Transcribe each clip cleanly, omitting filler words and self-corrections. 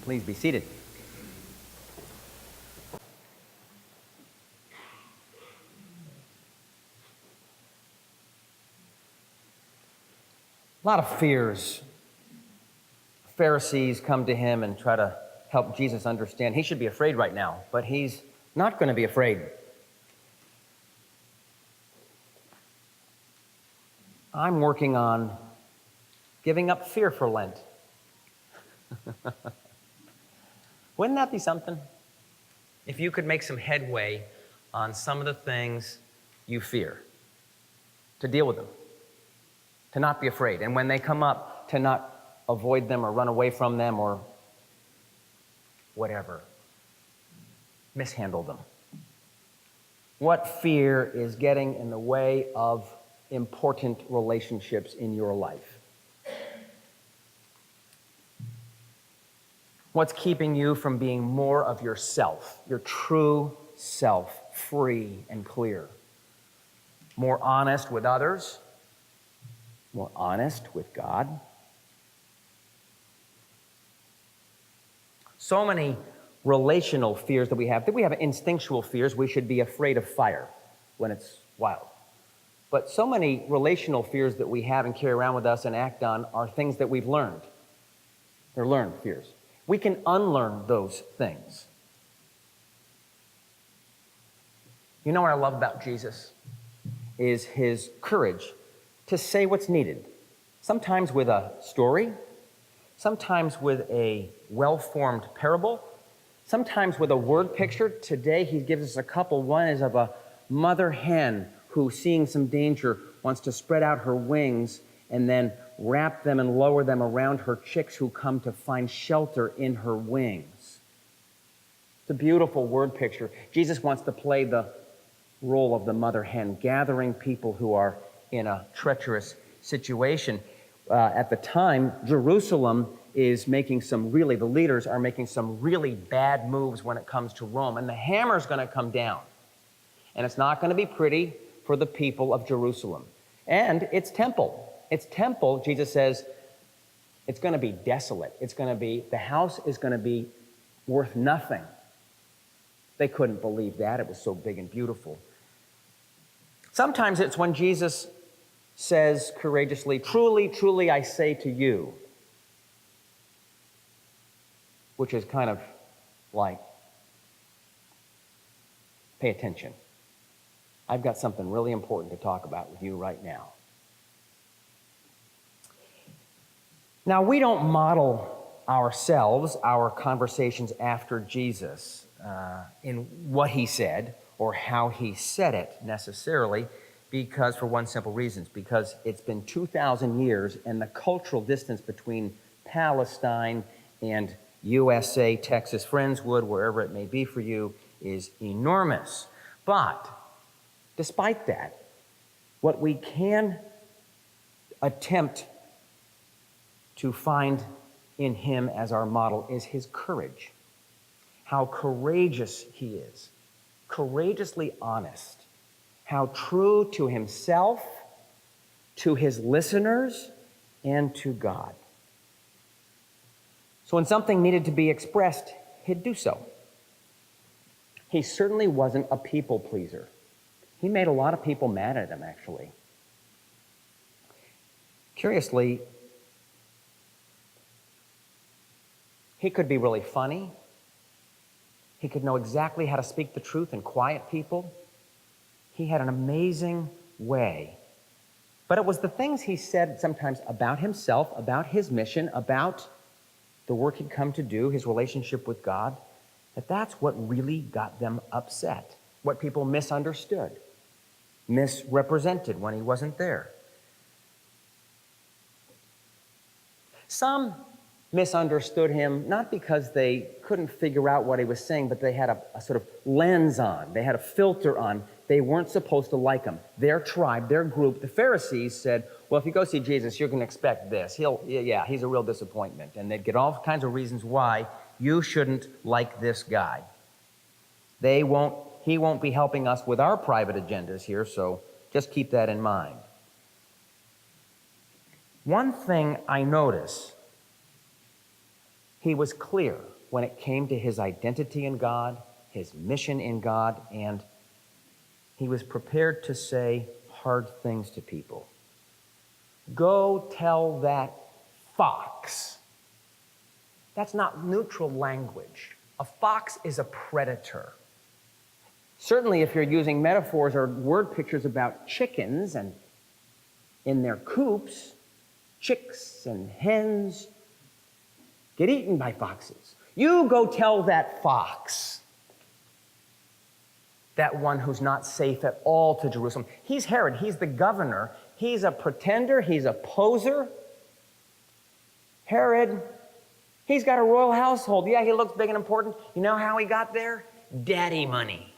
Please be seated. A lot of fears. Pharisees come to him and try to help Jesus understand he should be afraid right now, but he's not going to be afraid. I'm working on giving up fear for Lent. Wouldn't that be something? If you could make some headway on some of the things you fear, to deal with them, to not be afraid, and when they come up, to not avoid them or run away from them or whatever, mishandle them. What fear is getting in the way of important relationships in your life? What's keeping you from being more of yourself, your true self, free and clear? More honest with others, more honest with God. So many relational fears that we have instinctual fears. We should be afraid of fire when it's wild. But so many relational fears that we have and carry around with us and act on are things that we've learned. They're learned fears. We can unlearn those things. You know what I love about Jesus is his courage to say what's needed. Sometimes with a story, sometimes with a well-formed parable, sometimes with a word picture. Today he gives us a couple. One is of a mother hen who, seeing some danger, wants to spread out her wings and then wrap them and lower them around her chicks who come to find shelter in her wings. It's a beautiful word picture. Jesus wants to play the role of the mother hen, gathering people who are in a treacherous situation. At the time, Jerusalem is making the leaders are making some really bad moves when it comes to Rome, and the hammer's going to come down. And it's not going to be pretty for the people of Jerusalem. And its temple, Jesus says, it's going to be desolate. The house is going to be worth nothing. They couldn't believe that. It was so big and beautiful. Sometimes it's when Jesus says courageously, "Truly, truly, I say to you," which is kind of like, pay attention. I've got something really important to talk about with you right now. Now, we don't model ourselves, our conversations after Jesus, in what he said or how he said it necessarily, because for one simple reason, because it's been 2,000 years and the cultural distance between Palestine and USA, Texas, Friendswood, wherever it may be for you, is enormous. But despite that, what we can attempt to find in him as our model is his courage. How courageous he is, courageously honest, how true to himself, to his listeners, and to God. So when something needed to be expressed, he'd do so. He certainly wasn't a people pleaser. He made a lot of people mad at him, actually. Curiously, he could be really funny. He could know exactly how to speak the truth and quiet people. He had an amazing way. But it was the things he said sometimes about himself, about his mission, about the work he'd come to do, his relationship with God, that's what really got them upset, what people misunderstood, misrepresented when he wasn't there. Some misunderstood him, not because they couldn't figure out what he was saying, but they had a sort of lens on. They had a filter on. They weren't supposed to like him. Their tribe, their group, the Pharisees said, well, if you go see Jesus, you're going to expect this. He's a real disappointment. And they'd get all kinds of reasons why you shouldn't like this guy. He won't be helping us with our private agendas here, so just keep that in mind. One thing I notice, he was clear. when it came to his identity in God, his mission in God, and he was prepared to say hard things to people. Go tell that fox. That's not neutral language. A fox is a predator. Certainly, if you're using metaphors or word pictures about chickens and in their coops, chicks and hens get eaten by foxes. You go tell that fox, that one who's not safe at all to Jerusalem. He's Herod. He's the governor. He's a pretender. He's a poser. Herod, he's got a royal household. Yeah, he looks big and important. You know how he got there? Daddy money.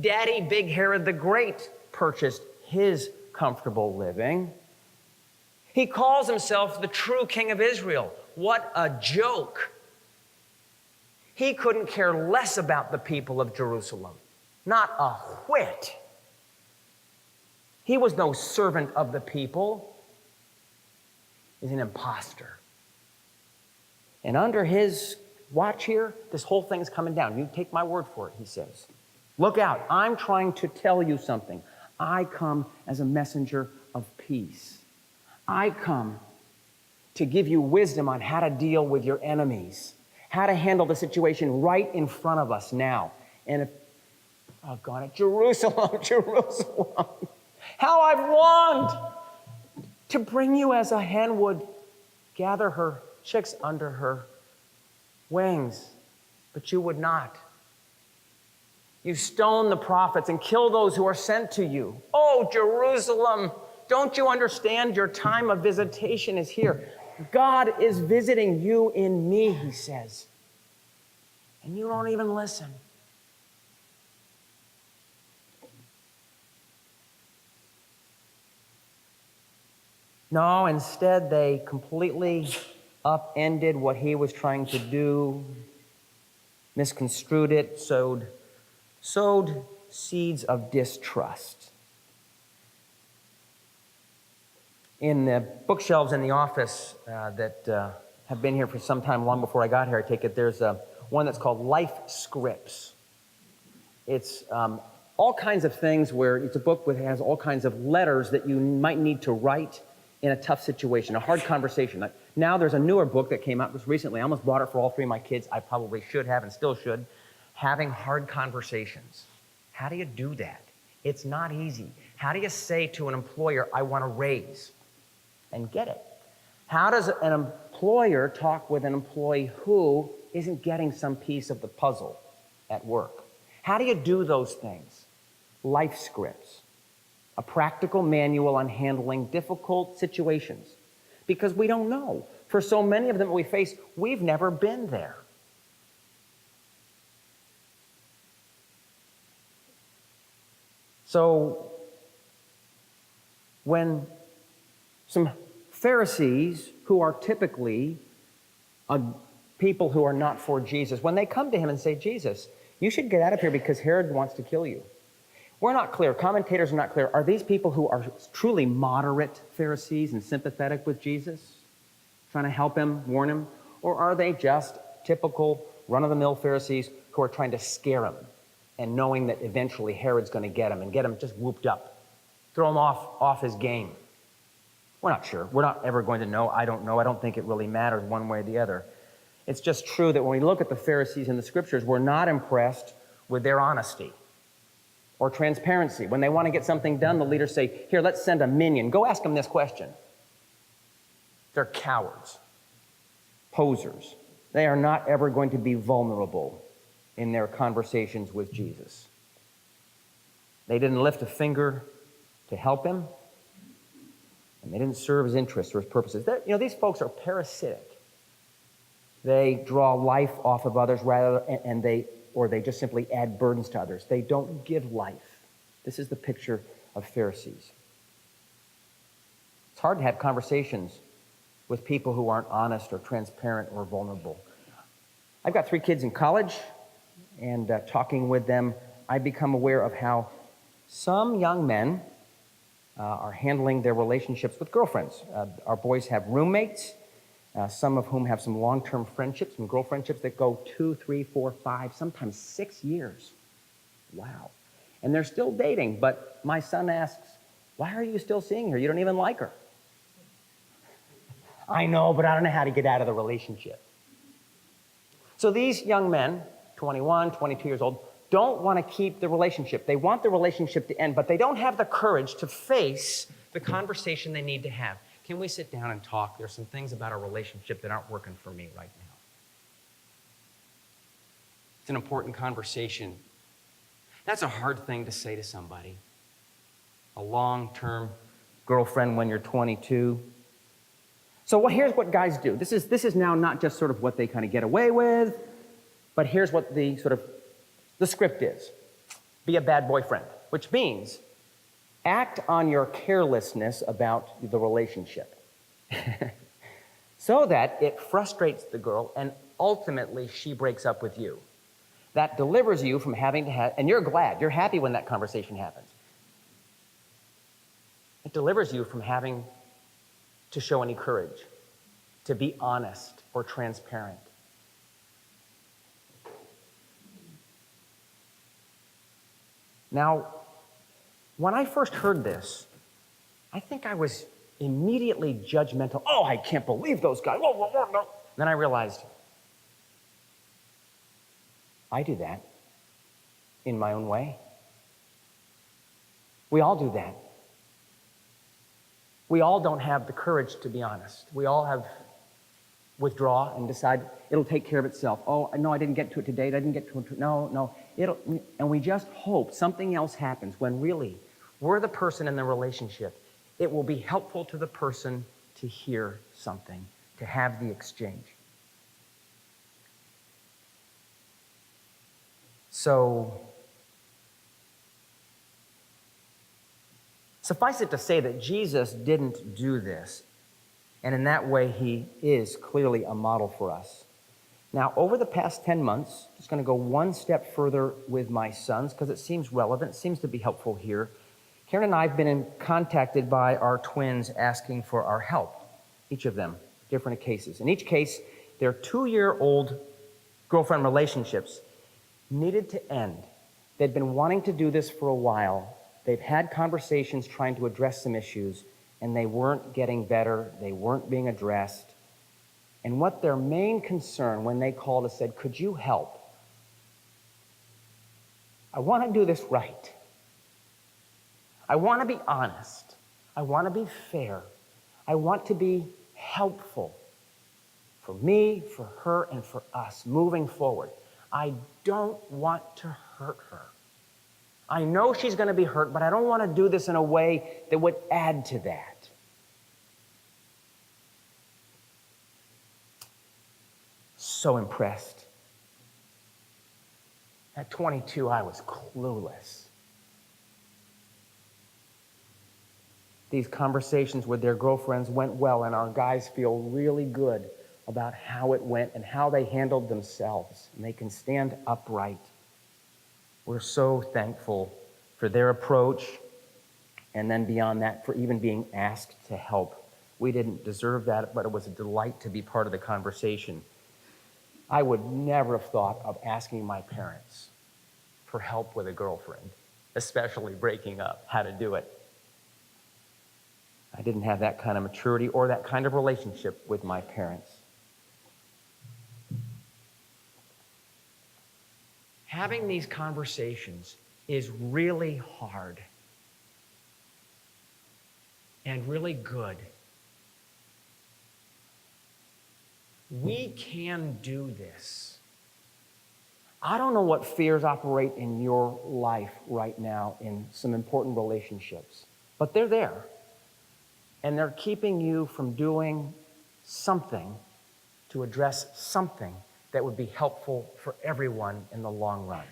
Daddy Big Herod the Great purchased his comfortable living. He calls himself the true king of Israel. What a joke. He couldn't care less about the people of Jerusalem. Not a whit. He was no servant of the people. He's an imposter. And under his watch here, this whole thing's coming down. You take my word for it, he says. Look out. I'm trying to tell you something. I come as a messenger of peace. I come to give you wisdom on how to deal with your enemies, how to handle the situation right in front of us now. And if, oh God, Jerusalem, Jerusalem, how I've longed to bring you as a hen would gather her chicks under her wings, but you would not. You stone the prophets and kill those who are sent to you. Oh, Jerusalem, don't you understand? Your time of visitation is here. God is visiting you in me, he says. And you don't even listen. No, instead they completely upended what he was trying to do, misconstrued it, sowed seeds of distrust. In the bookshelves in the office that have been here for some time, long before I got here, I take it, there's one that's called Life Scripts. It's all kinds of things where it's a book that has all kinds of letters that you might need to write in a tough situation, a hard conversation. Now there's a newer book that came out just recently. I almost bought it for all three of my kids. I probably should have and still should. Having hard conversations. How do you do that? It's not easy. How do you say to an employer, I want a raise, and get it? How does an employer talk with an employee who isn't getting some piece of the puzzle at work? How do you do those things? Life Scripts, a practical manual on handling difficult situations. Because we don't know. For so many of them we face, we've never been there. So when some Pharisees, who are typically people who are not for Jesus, when they come to him and say, Jesus, you should get out of here because Herod wants to kill you. We're not clear. Commentators are not clear. Are these people who are truly moderate Pharisees and sympathetic with Jesus, trying to help him, warn him? Or are they just typical run-of-the-mill Pharisees who are trying to scare him and knowing that eventually Herod's going to get him and get him just whooped up, throw him off his game? We're not sure. We're not ever going to know. I don't know. I don't think it really matters one way or the other. It's just true that when we look at the Pharisees in the Scriptures, we're not impressed with their honesty or transparency. When they want to get something done, the leaders say, here, let's send a minion. Go ask them this question. They're cowards, posers. They are not ever going to be vulnerable in their conversations with Jesus. They didn't lift a finger to help him, and they didn't serve his interests or his purposes. These folks are parasitic. They draw life off of others or they just simply add burdens to others. They don't give life. This is the picture of Pharisees. It's hard to have conversations with people who aren't honest or transparent or vulnerable. I've got 3 kids in college, and talking with them, I become aware of how some young men are handling their relationships with girlfriends. Our boys have roommates, some of whom have some long-term friendships, some girl friendships that go 2, 3, 4, 5, sometimes 6 years. Wow. And they're still dating, but my son asks, why are you still seeing her? You don't even like her. I know, but I don't know how to get out of the relationship. So these young men, 21, 22 years old, don't want to keep the relationship. They want the relationship to end, but they don't have the courage to face the conversation they need to have. Can we sit down and talk? There's some things about our relationship that aren't working for me right now. It's an important conversation. That's a hard thing to say to somebody. A long-term girlfriend when you're 22. So here's what guys do. This is now not just sort of what they kind of get away with, but here's what the script is. Be a bad boyfriend, which means act on your carelessness about the relationship so that it frustrates the girl and ultimately she breaks up with you. That delivers you from having to have, and you're glad, you're happy when that conversation happens. It delivers you from having to show any courage, to be honest or transparent. Now, when I first heard this, I think I was immediately judgmental. Oh, I can't believe those guys. Whoa, whoa, whoa, no. Then I realized, I do that in my own way. We all do that. We all don't have the courage to be honest. We all have withdraw and decide it'll take care of itself. Oh, no, I didn't get to it today. I didn't get to it. No. And we just hope something else happens when really we're the person in the relationship. It will be helpful to the person to hear something, to have the exchange. So, suffice it to say that Jesus didn't do this, and in that way he is clearly a model for us. Now, over the past 10 months, I'm just going to go one step further with my sons because it seems relevant, it seems to be helpful here. Karen and I have been contacted by our twins asking for our help, each of them, different cases. In each case, their 2-year-old girlfriend relationships needed to end. They'd been wanting to do this for a while. They've had conversations trying to address some issues, and they weren't getting better. They weren't being addressed. And what their main concern when they called us said, could you help? I want to do this right. I want to be honest. I want to be fair. I want to be helpful for me, for her, and for us moving forward. I don't want to hurt her. I know she's going to be hurt, but I don't want to do this in a way that would add to that. So impressed. At 22, I was clueless. These conversations with their girlfriends went well, and our guys feel really good about how it went and how they handled themselves, and they can stand upright. We're so thankful for their approach, and then beyond that, for even being asked to help. We didn't deserve that, but it was a delight to be part of the conversation. I would never have thought of asking my parents for help with a girlfriend, especially breaking up, how to do it. I didn't have that kind of maturity or that kind of relationship with my parents. Having these conversations is really hard and really good. We can do this. I don't know what fears operate in your life right now in some important relationships, but they're there. And they're keeping you from doing something to address something that would be helpful for everyone in the long run.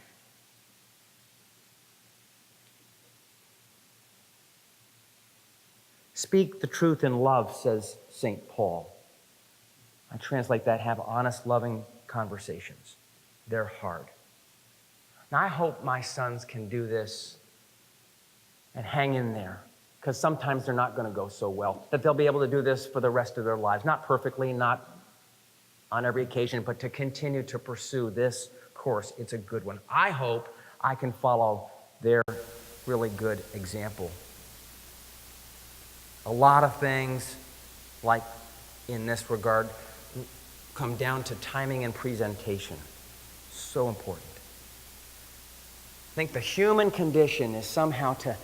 Speak the truth in love, says St. Paul. I translate that, have honest, loving conversations. They're hard. Now, I hope my sons can do this and hang in there, because sometimes they're not going to go so well, that they'll be able to do this for the rest of their lives. Not perfectly, not on every occasion, but to continue to pursue this course. It's a good one. I hope I can follow their really good example. A lot of things, like in this regard, come down to timing and presentation. So important. I think the human condition is somehow to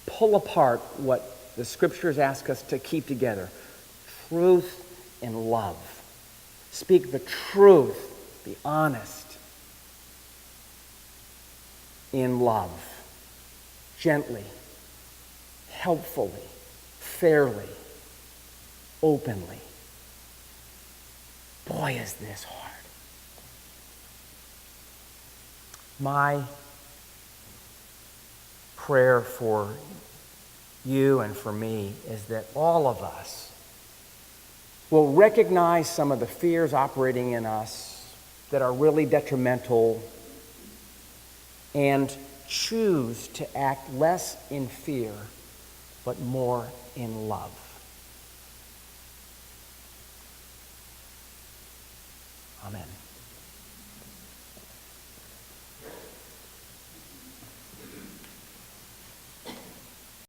pull apart what the scriptures ask us to keep together. Truth and love. Speak the truth, be honest, in love, gently, helpfully, fairly, openly. Boy, is this hard. My prayer for you and for me is that all of us will recognize some of the fears operating in us that are really detrimental and choose to act less in fear but more in love. Amen.